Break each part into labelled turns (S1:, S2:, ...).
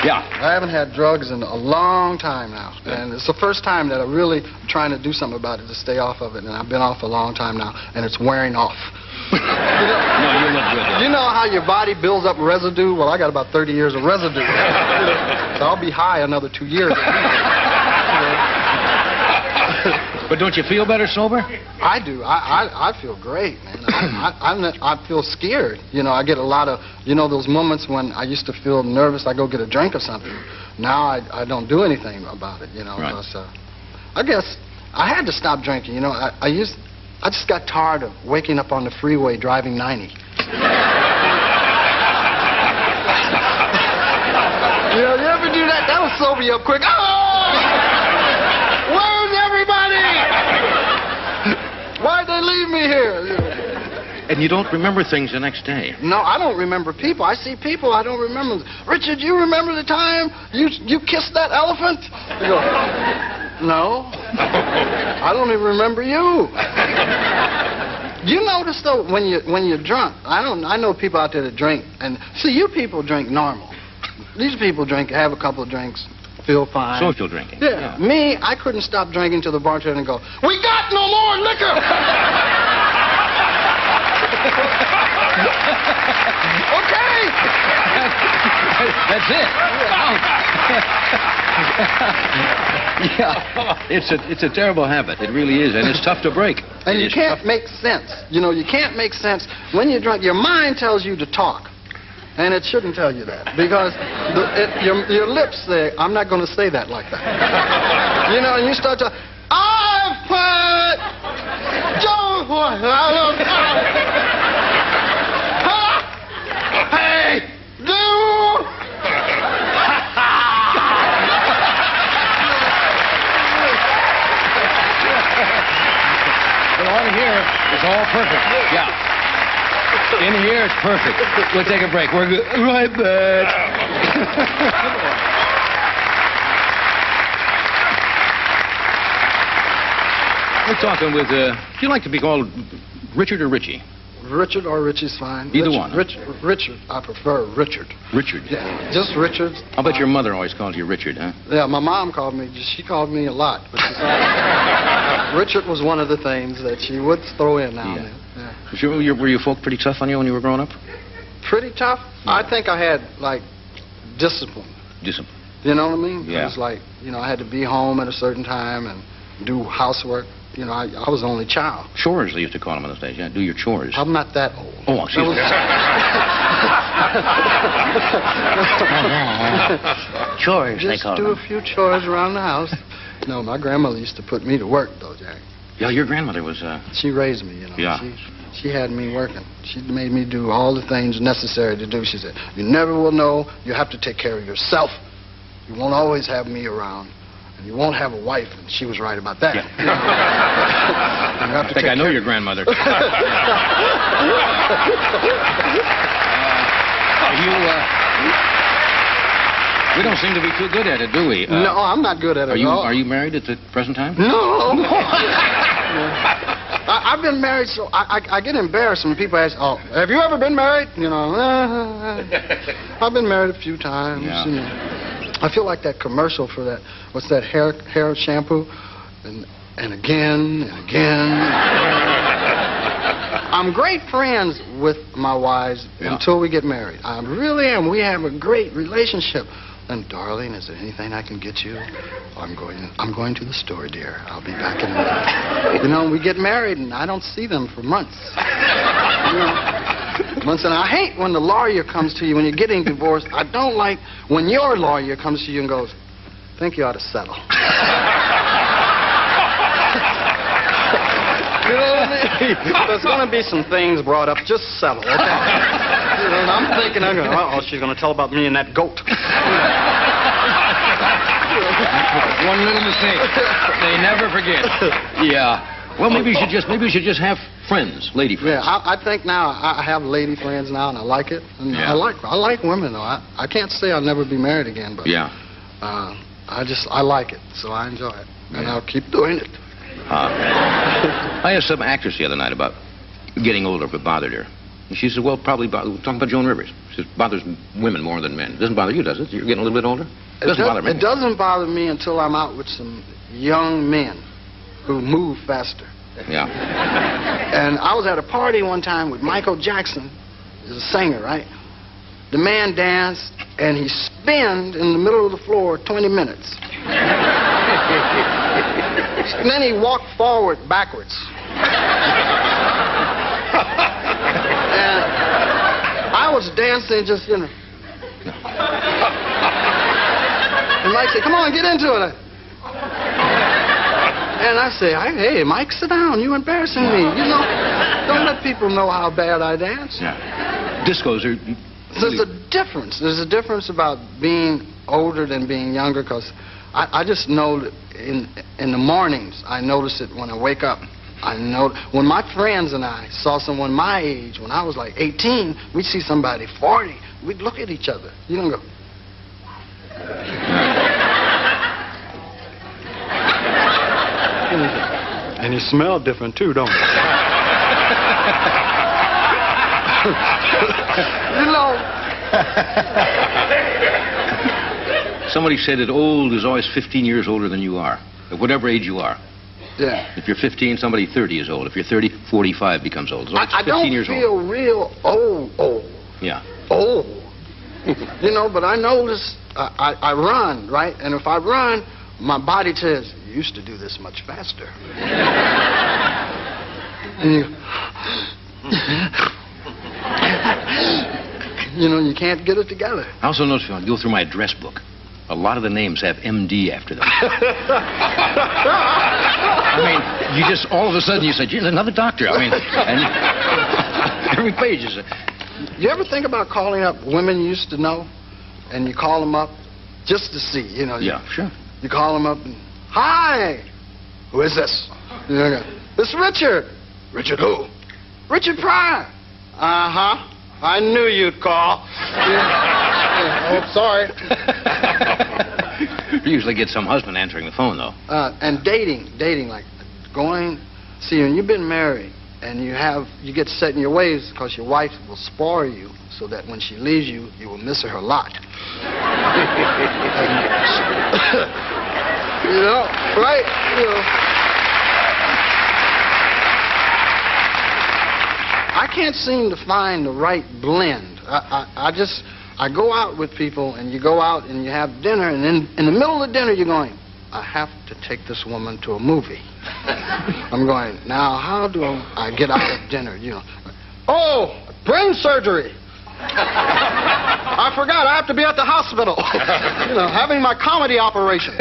S1: Yeah.
S2: I haven't had drugs in a long time now. And it's the first time that I'm really trying to do something about it to stay off of it. And I've been off a long time now, and it's wearing off.
S1: No, you're not good.
S2: You know how your body builds up residue? Well, I got about 30 years of residue. So I'll be high another 2 years.
S1: But don't you feel better sober?
S2: I do. I feel great, man. I feel scared. You know, I get a lot of, you know, those moments when I used to feel nervous, I go get a drink or something. Now I don't do anything about it, you know.
S1: Right.
S2: Because, I guess I had to stop drinking, you know. I just got tired of waking up on the freeway driving 90. You know, you ever do that? That would sober you up quick. Oh! Where's everybody? Why'd they leave me here?
S1: And you don't remember things the next day?
S2: No, I don't remember people. I see people, I don't remember. Richard, you remember the time you kissed that elephant? You go, no. I don't even remember you. You notice though, when you're drunk, I know people out there that drink, and see, you people drink normal. These people drink, have a couple of drinks, feel fine.
S1: Social drinking.
S2: Yeah. Me, I couldn't stop drinking till the bartender and go, we got no more liquor! Okay!
S1: That's it. Yeah. It's a terrible habit. It really is, and it's tough to break.
S2: And you can't make sense. You know, you can't make sense. When you're drunk, your mind tells you to talk. And it shouldn't tell you that, because your lips say, I'm not going to say that like that. You know, and you start to, I put Joe, hey, do.
S1: But on here, it's all perfect. Yeah. In here, it's perfect. We'll take a break. We're good. Right back. We're talking with, do you like to be called Richard or Richie?
S2: Richard or Richie's fine.
S1: Either one.
S2: Richard. I prefer Richard.
S1: Richard?
S2: Yeah, just Richard.
S1: I'll bet your mother always called you Richard, huh?
S2: Yeah, my mom called me. She called me a lot. But Richard was one of the things that she would throw in now and then. Yeah.
S1: Were you folk pretty tough on you when you were growing up?
S2: Pretty tough? Yeah. I think I had, like, discipline.
S1: Discipline.
S2: You know what I mean?
S1: Yeah.
S2: It was like, you know, I had to be home at a certain time and do housework. You know, I was the only child.
S1: Chores, they used to call them in those days. Yeah, do your chores.
S2: I'm not that old.
S1: Oh, excuse me. Chores, they call them.
S2: Just do a few chores around the house. No, my grandmother used to put me to work, though, Jack.
S1: Yeah, your grandmother was,
S2: She raised me, you know.
S1: Yeah.
S2: She had me working. She made me do all the things necessary to do. She said, you never will know. You have to take care of yourself. You won't always have me around. And you won't have a wife. And she was right about that.
S1: Yeah.
S2: You have to
S1: I think I know your grandmother. We don't seem to be too good at it, do we?
S2: No, I'm not good at it at all.
S1: Are you married at the present time?
S2: No. I've been married, so I get embarrassed when people ask, oh, have you ever been married? You know, I've been married a few times.
S1: Yeah.
S2: You know. I feel like that commercial for that, what's that, hair shampoo? And again, and again. I'm great friends with my wives until we get married. I really am. We have a great relationship. And, darling, is there anything I can get you? I'm going to the store, dear. I'll be back in a minute. You know, we get married, and I don't see them for months. You know, months, and I hate when the lawyer comes to you when you're getting divorced. I don't like when your lawyer comes to you and goes, think you ought to settle. You know what I mean? There's going to be some things brought up. Just settle, okay? You know, and I'm thinking, uh-oh, she's going to tell about me and that goat.
S1: One little mistake. They never forget. Yeah. Well, maybe you should just have friends, lady friends.
S2: Yeah, I think now I have lady friends now, and I like it. And
S1: yeah.
S2: I like women, though. I can't say I'll never be married again, but
S1: yeah.
S2: I like it, so I enjoy it, and I'll keep doing it.
S1: I asked some actress the other night about getting older if it bothered her. And she said, well, probably we're talking about Joan Rivers. She says, bothers women more than men. It doesn't bother you, does it? You're getting a little bit older? It doesn't bother me.
S2: It doesn't bother me until I'm out with some young men who move faster.
S1: Yeah.
S2: And I was at a party one time with Michael Jackson. He's a singer, right? The man danced, and he spinned in the middle of the floor 20 minutes. And then he walked forward backwards. And I was dancing just, And Mike said, come on, get into it. And I say, hey, Mike, sit down. You're embarrassing me. Don't let people know how bad I dance.
S1: Yeah. Discos are...
S2: There's a difference. There's a difference about being older than being younger, because I just know that in the mornings, I notice it when I wake up. I know when my friends and I saw someone my age, when I was like 18, we'd see somebody 40, we'd look at each other. You don't go... And he smelled different, too, don't he?
S1: Somebody said that old is always 15 years older than you are, at whatever age you are.
S2: Yeah.
S1: If you're 15, somebody 30 is old. If you're 30, 45 becomes old. So it's 15 years old.
S2: I don't feel real old.
S1: Yeah.
S2: Old. But I notice I run, right? And if I run, my body says, you used to do this much faster. And you can't get it together.
S1: I also notice when I go through my address book, a lot of the names have MD after them. I mean, you just, all of a sudden, you say, geez, another doctor. I mean, and every page is...
S2: You ever think about calling up women you used to know, and you call them up just to see,
S1: Yeah, sure.
S2: You call them up and, hi, who is this? It's Richard. Richard who? Richard Pryor. Uh-huh. I knew you'd call. Oh, sorry.
S1: You usually get some husband answering the phone, though.
S2: And dating, like when you've been married and you get set in your ways because your wife will spoil you so that when she leaves you, you will miss her a lot. Right? I can't seem to find the right blend. I go out with people, and you go out and you have dinner, and then in the middle of the dinner, you're going, I have to take this woman to a movie. I'm going, now, how do I get out of dinner? Oh, brain surgery. I forgot, I have to be at the hospital. Having my comedy operation.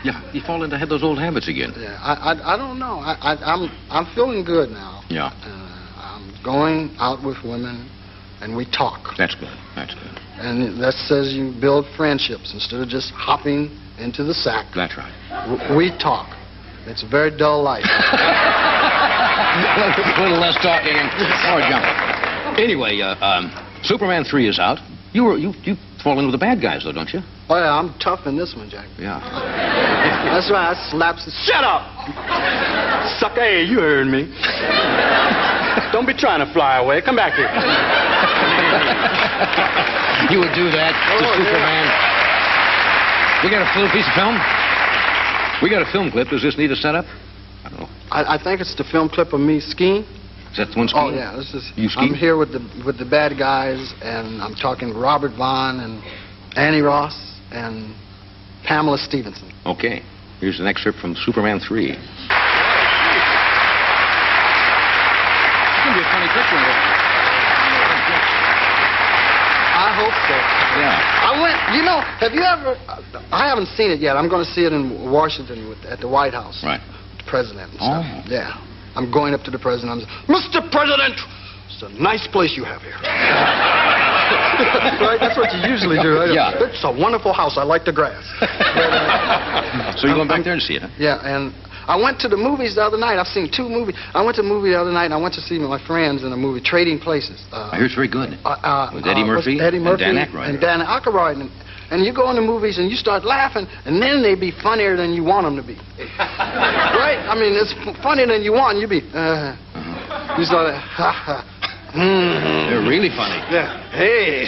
S1: Yeah, you fall into those old habits again.
S2: Yeah, I don't know. I'm feeling good now.
S1: Yeah.
S2: I'm going out with women, and we talk.
S1: That's good. That's good.
S2: And that says you build friendships instead of just hopping into the sack.
S1: That's right.
S2: We talk. It's a very dull life.
S1: A little less talking and more jumping. Anyway, Superman 3 is out. You fall in with the bad guys, though, don't you?
S2: Oh, yeah, I'm tough in this one, Jack.
S1: Yeah.
S2: That's right, I slaps the... Shut up! Sucker, hey, you heard me. Don't be trying to fly away. Come back here.
S1: You would do that to Superman. Yeah. We got a little piece of film? We got a film clip. Does this need a setup? I don't know.
S2: I think it's the film clip of me skiing.
S1: Is that the one skiing?
S2: Oh, yeah. This is.
S1: You skiing?
S2: I'm here with the bad guys, and I'm talking to Robert Vaughn and Annie Ross and Pamela Stevenson.
S1: Okay. Here's an excerpt from Superman 3. It's going to be a funny picture.
S2: I hope so.
S1: Yeah.
S2: I went, have you ever... I haven't seen it yet. I'm going to see it in Washington at the White House.
S1: Right.
S2: The president and stuff.
S1: Oh.
S2: Yeah. I'm going up to the president. I'm saying, Mr. President, it's a nice place you have here. Right? That's what you usually do, right?
S1: Yeah.
S2: It's a wonderful house. I like the grass.
S1: So you're going back there to see it, huh?
S2: Yeah, and I went to the movies the other night. I've seen 2 movies. I went to the movie the other night, and I went to see my friends in a movie, Trading Places.
S1: I hear it's very good. With Eddie Murphy,
S2: and Dan
S1: Aykroyd.
S2: And Dan Aykroyd. And you go in the movies, and you start laughing, and then they be funnier than you want them to be. Right? I mean, it's funnier than you want. You be, He's all that, ha ha.
S1: They're really funny.
S2: Yeah. Hey.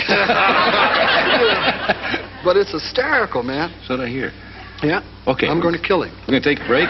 S2: But it's hysterical, man.
S1: So did I hear.
S2: Yeah.
S1: Okay.
S2: I'm going to kill him.
S1: We're going to take a break.